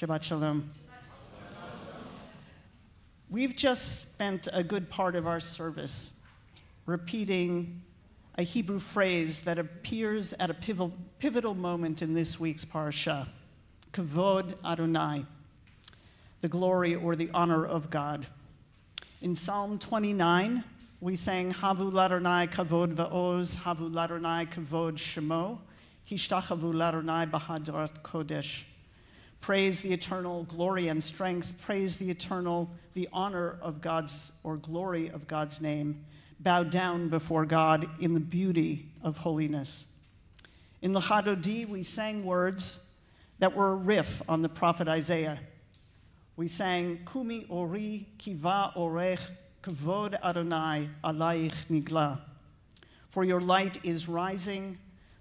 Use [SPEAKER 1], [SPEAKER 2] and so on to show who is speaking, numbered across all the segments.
[SPEAKER 1] Shabbat Shalom. We've just spent a good part of our service repeating a Hebrew phrase that appears at a pivotal moment in this week's parasha, Kavod Adonai, the glory or the honor of God. In Psalm 29, we sang, Havu l'Adonai kavod va'oz, havu l'Adonai kavod shemo, hishtachavu l'Adonai b'hadrat kodesh. Praise the eternal glory and strength, praise the eternal, the honor of God's, or glory of God's name. Bow down before God in the beauty of holiness. In the Chadodi, we sang words that were a riff on the prophet Isaiah. We sang, Kumi ori kiva orech kavod Adonai alayich nigla. For your light is rising,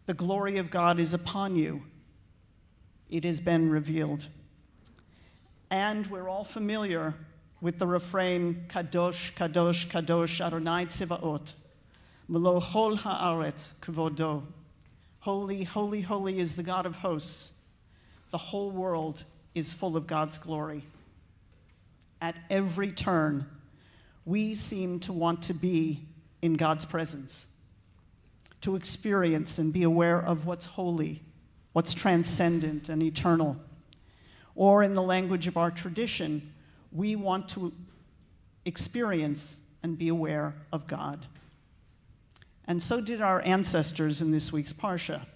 [SPEAKER 1] the glory of God is upon you. It has been revealed. And we're all familiar with the refrain, Kadosh, Kadosh, Kadosh, Adonai Tzivaot, Melo chol haaretz kvodo. Holy, holy, holy is the God of hosts. The whole world is full of God's glory. At every turn, we seem to want to be in God's presence, to experience and be aware of what's holy, what's transcendent and eternal. Or in the language of our tradition, we want to experience and be aware of God. And so did our ancestors in this week's Parsha.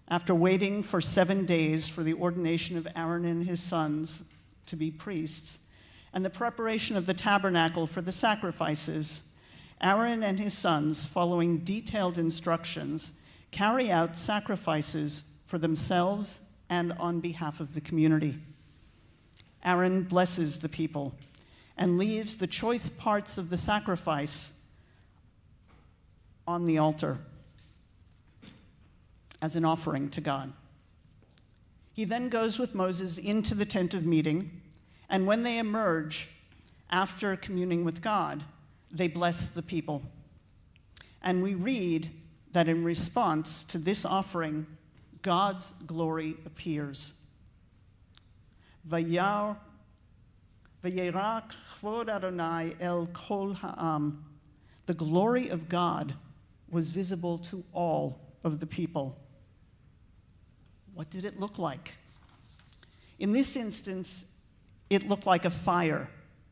[SPEAKER 1] After waiting for 7 days for the ordination of Aaron and his sons to be priests, and the preparation of the tabernacle for the sacrifices, Aaron and his sons, following detailed instructions, carry out sacrifices for themselves and on behalf of the community. Aaron blesses the people and leaves the choice parts of the sacrifice on the altar as an offering to God. He then goes with Moses into the tent of meeting, and when they emerge after communing with God, they bless the people. And we read that in response to this offering, God's glory appears. Vayera chvod Adonai el kol ha'am. The glory of God was visible to all of the people. What did it look like? In this instance, it looked like a fire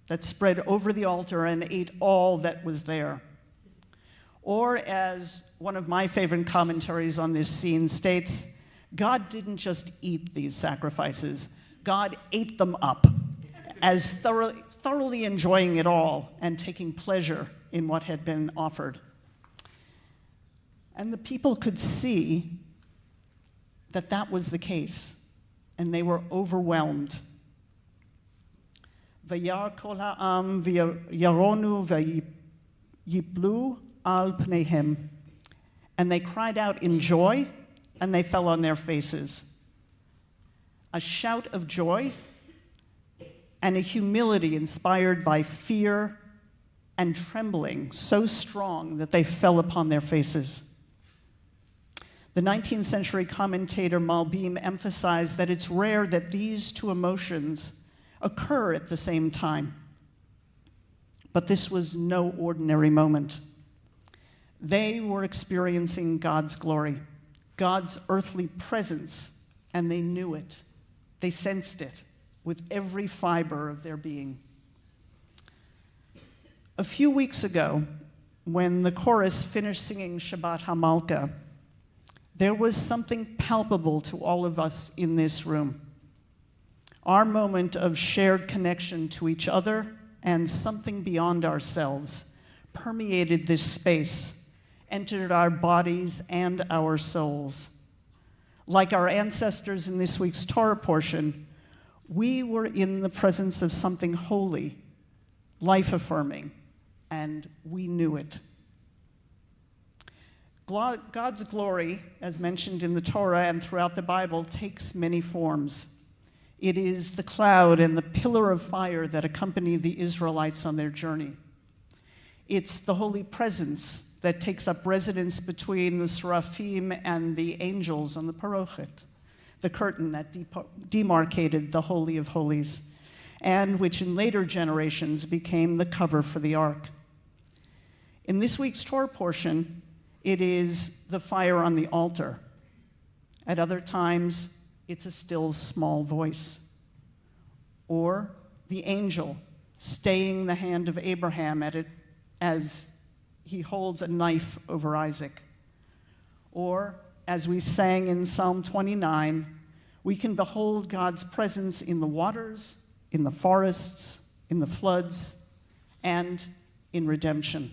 [SPEAKER 1] that spread over the altar and ate all that was there. Or, as one of my favorite commentaries on this scene states, God didn't just eat these sacrifices, God ate them up, as thoroughly enjoying it all and taking pleasure in what had been offered. And the people could see that that was the case, and they were overwhelmed. Vayar kol ha'am v'yaronu v'yiplu al pneihem. And they cried out in joy, and they fell on their faces. A shout of joy and a humility inspired by fear and trembling so strong that they fell upon their faces. The 19th century commentator Malbim emphasized that it's rare that these two emotions occur at the same time. But this was no ordinary moment. They were experiencing God's glory, God's earthly presence, and they knew it. They sensed it with every fiber of their being. A few weeks ago, when the chorus finished singing Shabbat HaMalka, there was something palpable to all of us in this room. Our moment of shared connection to each other and something beyond ourselves permeated this space, entered our bodies and our souls. Like our ancestors in this week's Torah portion, we were in the presence of something holy, life-affirming, and we knew it. God's glory, as mentioned in the Torah and throughout the Bible, takes many forms. It is the cloud and the pillar of fire that accompany the Israelites on their journey. It's the holy presence that takes up residence between the seraphim and the angels on the parochet. the curtain that demarcated the Holy of Holies, and which in later generations became the cover for the Ark. In this week's Torah portion, it is the fire on the altar. At other times, it's a still small voice. Or the angel staying the hand of Abraham at it as he holds a knife over Isaac. Or, as we sang in Psalm 29, we can behold God's presence in the waters, in the forests, in the floods, and in redemption.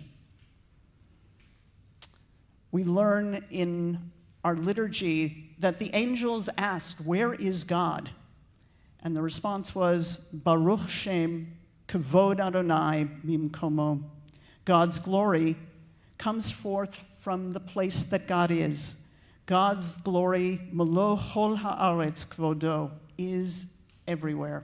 [SPEAKER 1] We learn in our liturgy that the angels asked, "Where is God?" And the response was, "Baruch Shem, Kavod Adonai Mimkomo." God's glory comes forth from the place that God is. God's glory, Melo Chol Haaretz Kvodo, is everywhere.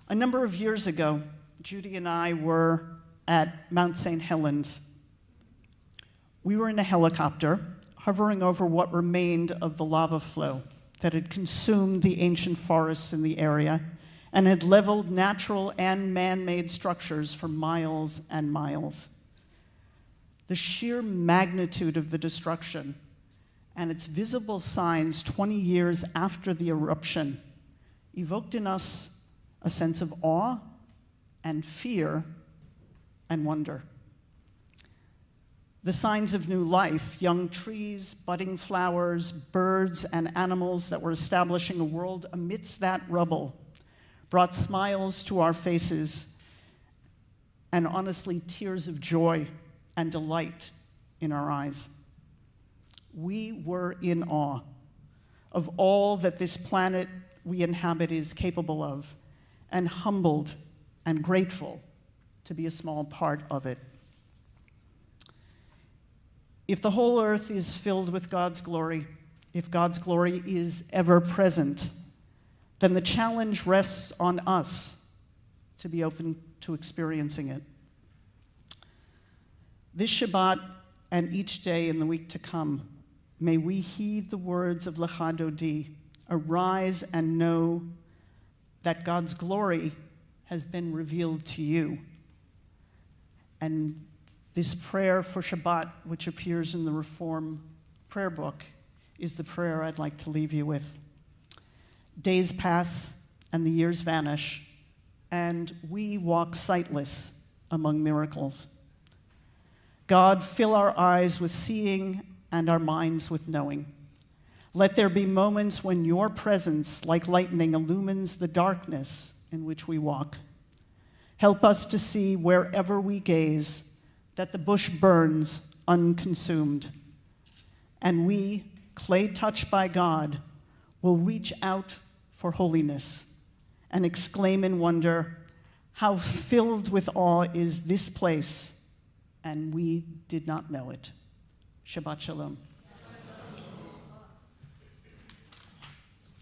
[SPEAKER 1] A number of years ago, Judy and I were at Mount St. Helens. We were in a helicopter hovering over what remained of the lava flow that had consumed the ancient forests in the area and had leveled natural and man-made structures for miles and miles. The sheer magnitude of the destruction and its visible signs 20 years after the eruption evoked in us a sense of awe and fear and wonder. The signs of new life, young trees, budding flowers, birds, and animals that were establishing a world amidst that rubble, brought smiles to our faces and honestly tears of joy and delight in our eyes. We were in awe of all that this planet we inhabit is capable of, and humbled and grateful to be a small part of it. If the whole earth is filled with God's glory, if God's glory is ever present, then the challenge rests on us to be open to experiencing it. This Shabbat and each day in the week to come, may we heed the words of Lecha Dodi, arise and know that God's glory has been revealed to you. And this prayer for Shabbat, which appears in the Reform prayer book, is the prayer I'd like to leave you with. Days pass and the years vanish, and we walk sightless among miracles. God, fill our eyes with seeing and our minds with knowing. Let there be moments when your presence, like lightning, illumines the darkness in which we walk. Help us to see wherever we gaze that the bush burns unconsumed, and we, clay touched by God, will reach out for holiness and exclaim in wonder, how filled with awe is this place, and we did not know it. Shabbat Shalom.